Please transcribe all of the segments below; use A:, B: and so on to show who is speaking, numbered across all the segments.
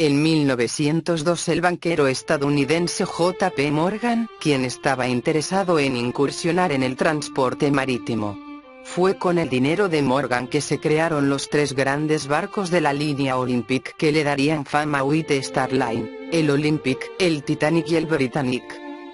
A: En 1902 el banquero estadounidense J. P. Morgan, quien estaba interesado en incursionar en el transporte marítimo. Fue con el dinero de Morgan que se crearon los tres grandes barcos de la línea Olympic que le darían fama a White Star Line, el Olympic, el Titanic y el Britannic.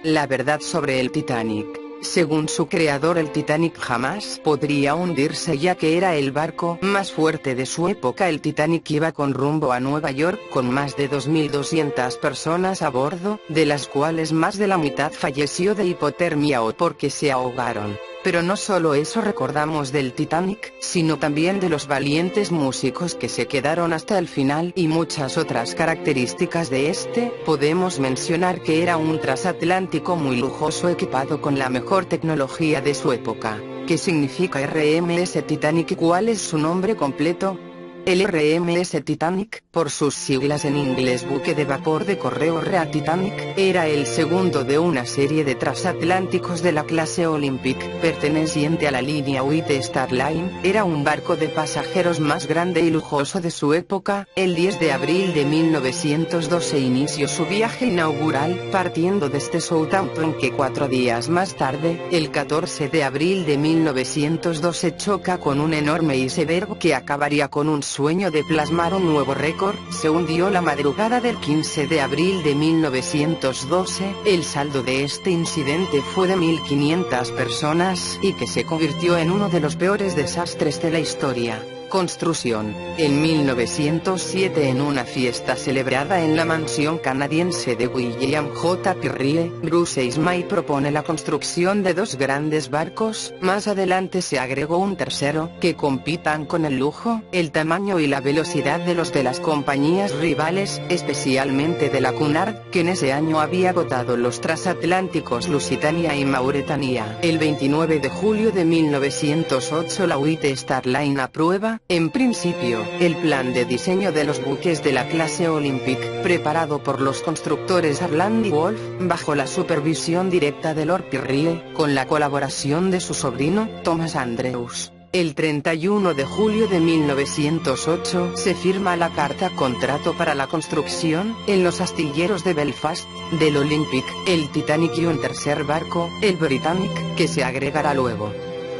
A: La verdad sobre el Titanic. Según su creador, el Titanic jamás podría hundirse ya que era el barco más fuerte de su época. El Titanic iba con rumbo a Nueva York con más de 2.200 personas a bordo, de las cuales más de la mitad falleció de hipotermia o porque se ahogaron. Pero no solo eso recordamos del Titanic, sino también de los valientes músicos que se quedaron hasta el final y muchas otras características de este. Podemos mencionar que era un transatlántico muy lujoso equipado con la mejor tecnología de su época. ¿Qué significa RMS Titanic y cuál es su nombre completo? El RMS Titanic, por sus siglas en inglés buque de vapor de correo Real Titanic, era el segundo de una serie de transatlánticos de la clase Olympic, perteneciente a la línea White Star Line. Era un barco de pasajeros más grande y lujoso de su época. El 10 de abril de 1912 inició su viaje inaugural, partiendo desde Southampton, que 4 días más tarde, el 14 de abril de 1912 choca con un enorme iceberg que acabaría con un sueño de plasmar un nuevo récord. Se hundió la madrugada del 15 de abril de 1912, el saldo de este incidente fue de 1.500 personas y que se convirtió en uno de los peores desastres de la historia. Construcción. En 1907, en una fiesta celebrada en la mansión canadiense de William J. Pirrie, Bruce Ismay propone la construcción de 2 grandes barcos. Más adelante se agregó un tercero, que compitan con el lujo, el tamaño y la velocidad de los de las compañías rivales, especialmente de la Cunard, que en ese año había agotado los transatlánticos Lusitania y Mauretania. El 29 de julio de 1908 la White Star Line aprueba, en principio, el plan de diseño de los buques de la clase Olympic, preparado por los constructores Harland y Wolff, bajo la supervisión directa de Lord Pirrie, con la colaboración de su sobrino, Thomas Andrews. El 31 de julio de 1908 se firma la carta contrato para la construcción, en los astilleros de Belfast, del Olympic, el Titanic y un tercer barco, el Britannic, que se agregará luego.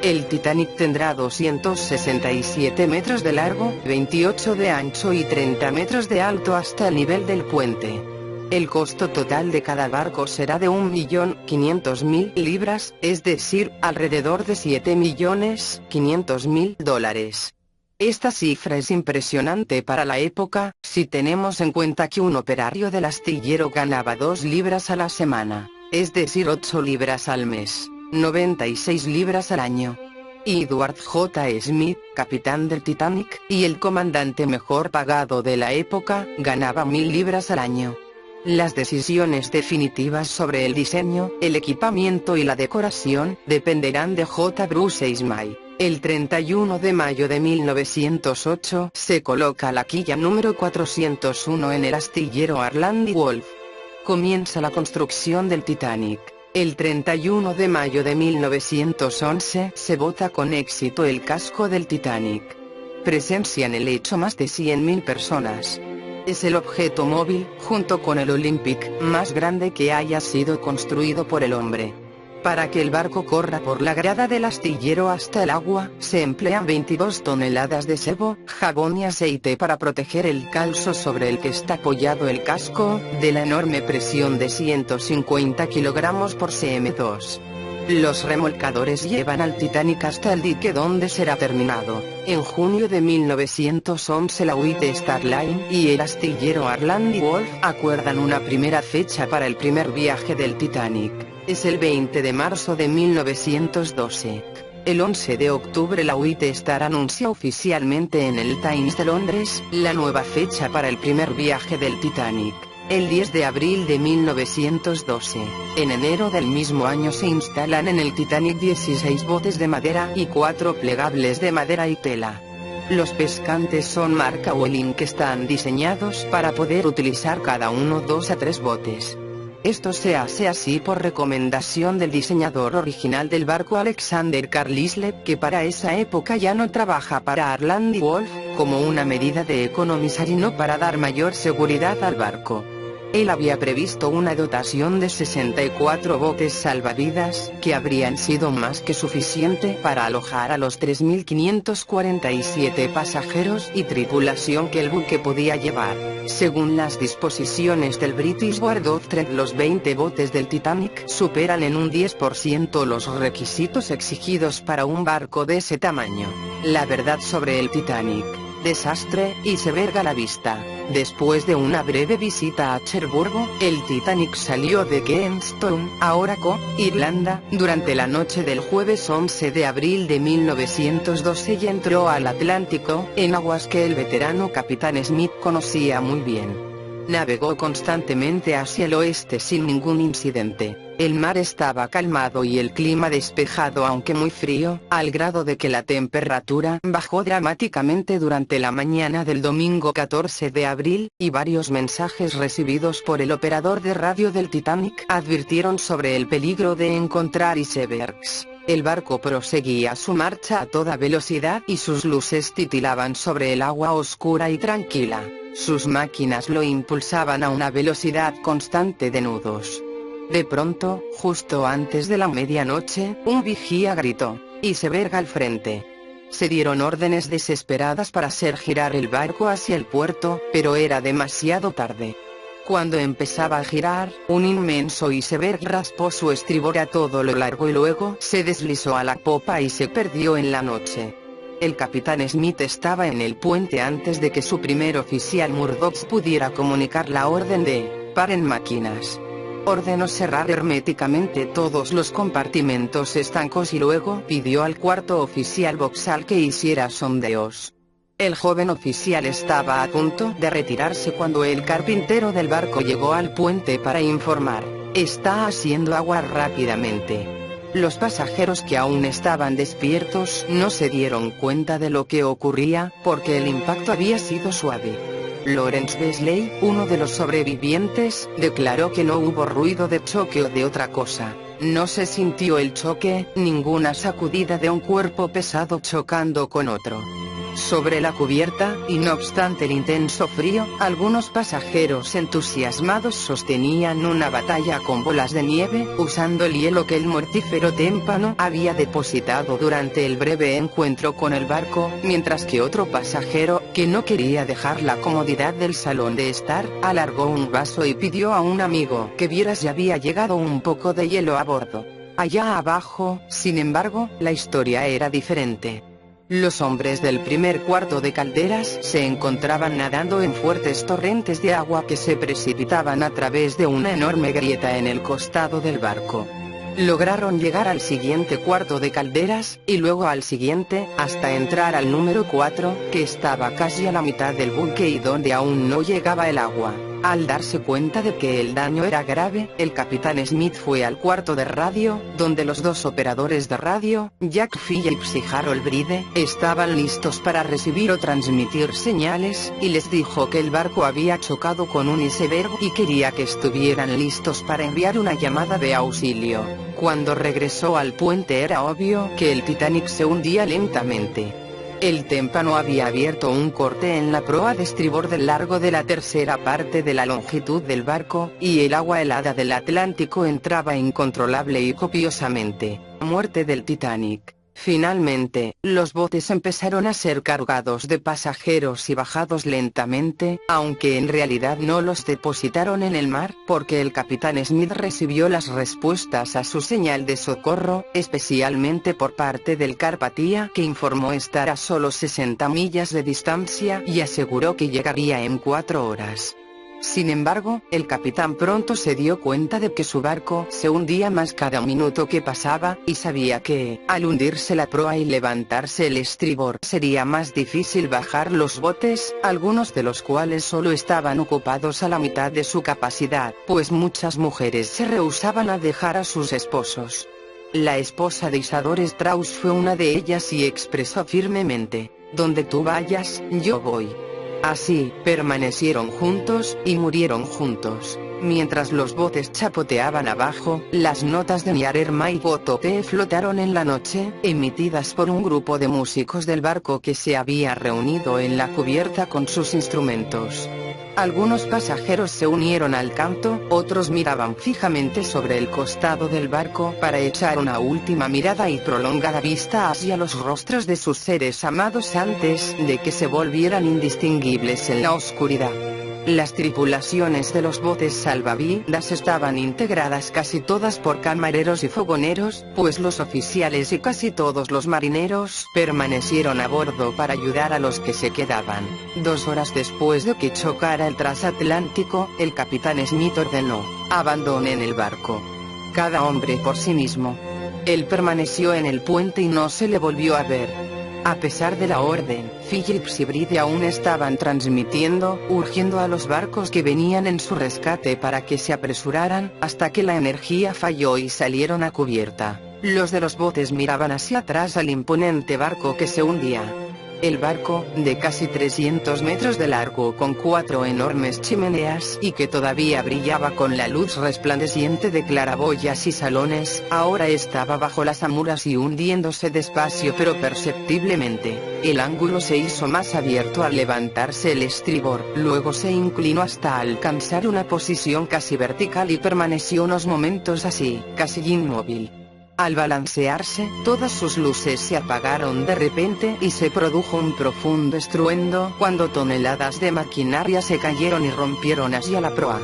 A: El Titanic tendrá 267 metros de largo, 28 de ancho y 30 metros de alto hasta el nivel del puente. El costo total de cada barco será de 1.500.000 libras, es decir, alrededor de $7.500.000. Esta cifra es impresionante para la época, si tenemos en cuenta que un operario del astillero ganaba 2 libras a la semana, es decir 8 libras al mes. 96 libras al año. Edward J. Smith, capitán del Titanic, y el comandante mejor pagado de la época, ganaba 1.000 libras al año. Las decisiones definitivas sobre el diseño, el equipamiento y la decoración, dependerán de J. Bruce Ismay. El 31 de mayo de 1908 se coloca la quilla número 401 en el astillero Harland y Wolff. Comienza la construcción del Titanic. El 31 de mayo de 1911 se bota con éxito el casco del Titanic. Presencian el hecho más de 100.000 personas. Es el objeto móvil, junto con el Olympic, más grande que haya sido construido por el hombre. Para que el barco corra por la grada del astillero hasta el agua, se emplean 22 toneladas de sebo, jabón y aceite para proteger el calzo sobre el que está apoyado el casco, de la enorme presión de 150 kilogramos por cm2. Los remolcadores llevan al Titanic hasta el dique donde será terminado. En junio de 1911 la White Star Line y el astillero Harland y Wolff acuerdan una primera fecha para el primer viaje del Titanic. Es el 20 de marzo de 1912. El 11 de octubre la White Star anuncia oficialmente en el Times de Londres, la nueva fecha para el primer viaje del Titanic. El 10 de abril de 1912. En enero del mismo año se instalan en el Titanic 16 botes de madera y 4 plegables de madera y tela. Los pescantes son marca Welling que están diseñados para poder utilizar cada uno 2 a 3 botes. Esto se hace así por recomendación del diseñador original del barco Alexander Carlisle, que para esa época ya no trabaja para Arland y Wolf, como una medida de economizar y no para dar mayor seguridad al barco. Él había previsto una dotación de 64 botes salvavidas, que habrían sido más que suficiente para alojar a los 3.547 pasajeros y tripulación que el buque podía llevar. Según las disposiciones del British War Doctrine, los 20 botes del Titanic superan en un 10% los requisitos exigidos para un barco de ese tamaño. La verdad sobre el Titanic. Desastre, iceberg a la vista. Después de una breve visita a Cherburgo, el Titanic salió de Queenstown, Oraco, Irlanda, durante la noche del jueves 11 de abril de 1912 y entró al Atlántico, en aguas que el veterano capitán Smith conocía muy bien. Navegó constantemente hacia el oeste sin ningún incidente. El mar estaba calmado y el clima despejado aunque muy frío, al grado de que la temperatura bajó dramáticamente durante la mañana del domingo 14 de abril, y varios mensajes recibidos por el operador de radio del Titanic advirtieron sobre el peligro de encontrar icebergs. El barco proseguía su marcha a toda velocidad y sus luces titilaban sobre el agua oscura y tranquila. Sus máquinas lo impulsaban a una velocidad constante de nudos. De pronto, justo antes de la medianoche, un vigía gritó: «Iceberg al frente». Se dieron órdenes desesperadas para hacer girar el barco hacia el puerto, pero era demasiado tarde. Cuando empezaba a girar, un inmenso iceberg raspó su estribor a todo lo largo y luego se deslizó a la popa y se perdió en la noche. El capitán Smith estaba en el puente antes de que su primer oficial Murdoch pudiera comunicar la orden de «paren máquinas». Ordenó cerrar herméticamente todos los compartimentos estancos y luego pidió al cuarto oficial Boxall que hiciera sondeos. El joven oficial estaba a punto de retirarse cuando el carpintero del barco llegó al puente para informar: «Está haciendo agua rápidamente». Los pasajeros que aún estaban despiertos no se dieron cuenta de lo que ocurría, porque el impacto había sido suave. Lawrence Beasley, uno de los sobrevivientes, declaró que no hubo ruido de choque o de otra cosa. No se sintió el choque, ninguna sacudida de un cuerpo pesado chocando con otro. Sobre la cubierta, y no obstante el intenso frío, algunos pasajeros entusiasmados sostenían una batalla con bolas de nieve, usando el hielo que el mortífero témpano había depositado durante el breve encuentro con el barco, mientras que otro pasajero, que no quería dejar la comodidad del salón de estar, alargó un vaso y pidió a un amigo que viera si había llegado un poco de hielo a bordo. Allá abajo, sin embargo, la historia era diferente. Los hombres del primer cuarto de calderas se encontraban nadando en fuertes torrentes de agua que se precipitaban a través de una enorme grieta en el costado del barco. Lograron llegar al siguiente cuarto de calderas, y luego al siguiente, hasta entrar al número 4, que estaba casi a la mitad del buque y donde aún no llegaba el agua. Al darse cuenta de que el daño era grave, el capitán Smith fue al cuarto de radio, donde los dos operadores de radio, Jack Phillips y Harold Bride, estaban listos para recibir o transmitir señales, y les dijo que el barco había chocado con un iceberg y quería que estuvieran listos para enviar una llamada de auxilio. Cuando regresó al puente era obvio que el Titanic se hundía lentamente. El témpano había abierto un corte en la proa de estribor del largo de la tercera parte de la longitud del barco, y el agua helada del Atlántico entraba incontrolable y copiosamente. Muerte del Titanic. Finalmente, los botes empezaron a ser cargados de pasajeros y bajados lentamente, aunque en realidad no los depositaron en el mar, porque el capitán Smith recibió las respuestas a su señal de socorro, especialmente por parte del Carpathia, que informó estar a solo 60 millas de distancia y aseguró que llegaría en 4 horas. Sin embargo, el capitán pronto se dio cuenta de que su barco se hundía más cada minuto que pasaba, y sabía que, al hundirse la proa y levantarse el estribor, sería más difícil bajar los botes, algunos de los cuales solo estaban ocupados a la mitad de su capacidad, pues muchas mujeres se rehusaban a dejar a sus esposos. La esposa de Isadore Strauss fue una de ellas y expresó firmemente: «Donde tú vayas, yo voy». Así, permanecieron juntos, y murieron juntos. Mientras los botes chapoteaban abajo, las notas de Nyarerma y Potope flotaron en la noche, emitidas por un grupo de músicos del barco que se había reunido en la cubierta con sus instrumentos. Algunos pasajeros se unieron al canto, otros miraban fijamente sobre el costado del barco para echar una última mirada y prolongada vista hacia los rostros de sus seres amados antes de que se volvieran indistinguibles en la oscuridad. Las tripulaciones de los botes salvavidas estaban integradas casi todas por camareros y fogoneros, pues los oficiales y casi todos los marineros permanecieron a bordo para ayudar a los que se quedaban. 2 horas después de que chocara el transatlántico, el capitán Smith ordenó: abandonen el barco. Cada hombre por sí mismo. Él permaneció en el puente y no se le volvió a ver. A pesar de la orden, Phillips y Bride aún estaban transmitiendo, urgiendo a los barcos que venían en su rescate para que se apresuraran, hasta que la energía falló y salieron a cubierta. Los de los botes miraban hacia atrás al imponente barco que se hundía. El barco, de casi 300 metros de largo con 4 enormes chimeneas y que todavía brillaba con la luz resplandeciente de claraboyas y salones, ahora estaba bajo las amuras y hundiéndose despacio pero perceptiblemente. El ángulo se hizo más abierto al levantarse el estribor, luego se inclinó hasta alcanzar una posición casi vertical y permaneció unos momentos así, casi inmóvil. Al balancearse, todas sus luces se apagaron de repente y se produjo un profundo estruendo cuando toneladas de maquinaria se cayeron y rompieron hacia la proa.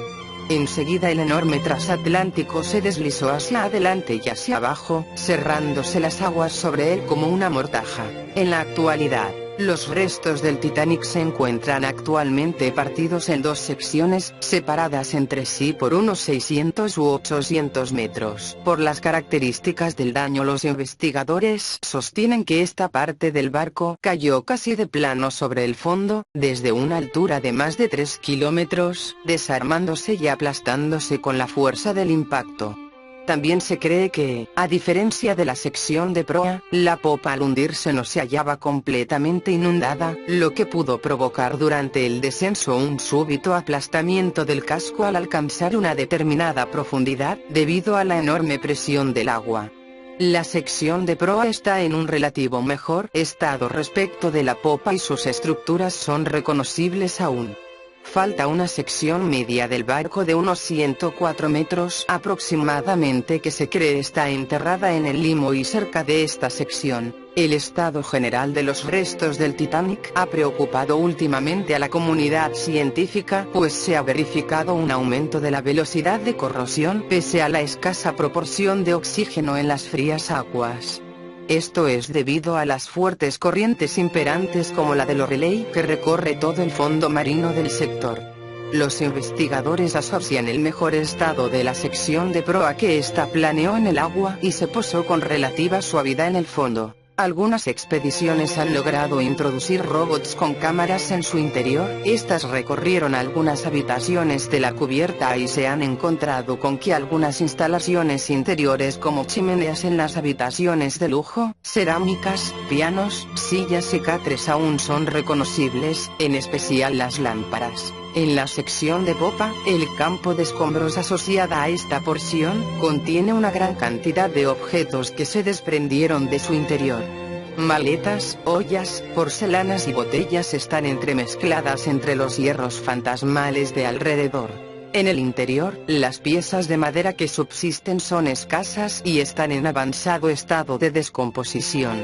A: Enseguida el enorme transatlántico se deslizó hacia adelante y hacia abajo, cerrándose las aguas sobre él como una mortaja. En la actualidad, los restos del Titanic se encuentran actualmente partidos en 2 secciones, separadas entre sí por unos 600 u 800 metros. Por las características del daño, los investigadores sostienen que esta parte del barco cayó casi de plano sobre el fondo, desde una altura de más de 3 kilómetros, desarmándose y aplastándose con la fuerza del impacto. También se cree que, a diferencia de la sección de proa, la popa al hundirse no se hallaba completamente inundada, lo que pudo provocar durante el descenso un súbito aplastamiento del casco al alcanzar una determinada profundidad, debido a la enorme presión del agua. La sección de proa está en un relativo mejor estado respecto de la popa y sus estructuras son reconocibles aún. Falta una sección media del barco de unos 104 metros aproximadamente que se cree está enterrada en el limo y cerca de esta sección. El estado general de los restos del Titanic ha preocupado últimamente a la comunidad científica, pues se ha verificado un aumento de la velocidad de corrosión pese a la escasa proporción de oxígeno en las frías aguas. Esto es debido a las fuertes corrientes imperantes como la de Loreley que recorre todo el fondo marino del sector. Los investigadores asocian el mejor estado de la sección de proa que ésta planeó en el agua y se posó con relativa suavidad en el fondo. Algunas expediciones han logrado introducir robots con cámaras en su interior. Estas recorrieron algunas habitaciones de la cubierta y se han encontrado con que algunas instalaciones interiores como chimeneas en las habitaciones de lujo, cerámicas, pianos, sillas y catres aún son reconocibles, en especial las lámparas. En la sección de popa, el campo de escombros asociada a esta porción, contiene una gran cantidad de objetos que se desprendieron de su interior. Maletas, ollas, porcelanas y botellas están entremezcladas entre los hierros fantasmales de alrededor. En el interior, las piezas de madera que subsisten son escasas y están en avanzado estado de descomposición.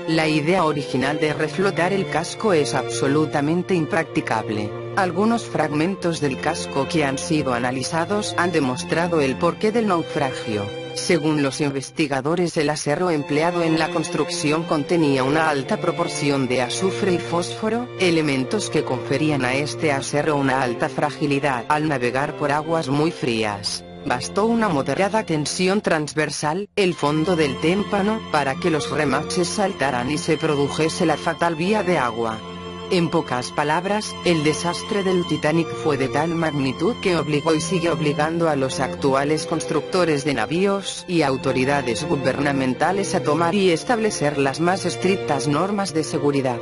A: La idea original de reflotar el casco es absolutamente impracticable. Algunos fragmentos del casco que han sido analizados han demostrado el porqué del naufragio. Según los investigadores, el acero empleado en la construcción contenía una alta proporción de azufre y fósforo, elementos que conferían a este acero una alta fragilidad al navegar por aguas muy frías. Bastó una moderada tensión transversal, el fondo del témpano, para que los remaches saltaran y se produjese la fatal vía de agua. En pocas palabras, el desastre del Titanic fue de tal magnitud que obligó y sigue obligando a los actuales constructores de navíos y autoridades gubernamentales a tomar y establecer las más estrictas normas de seguridad.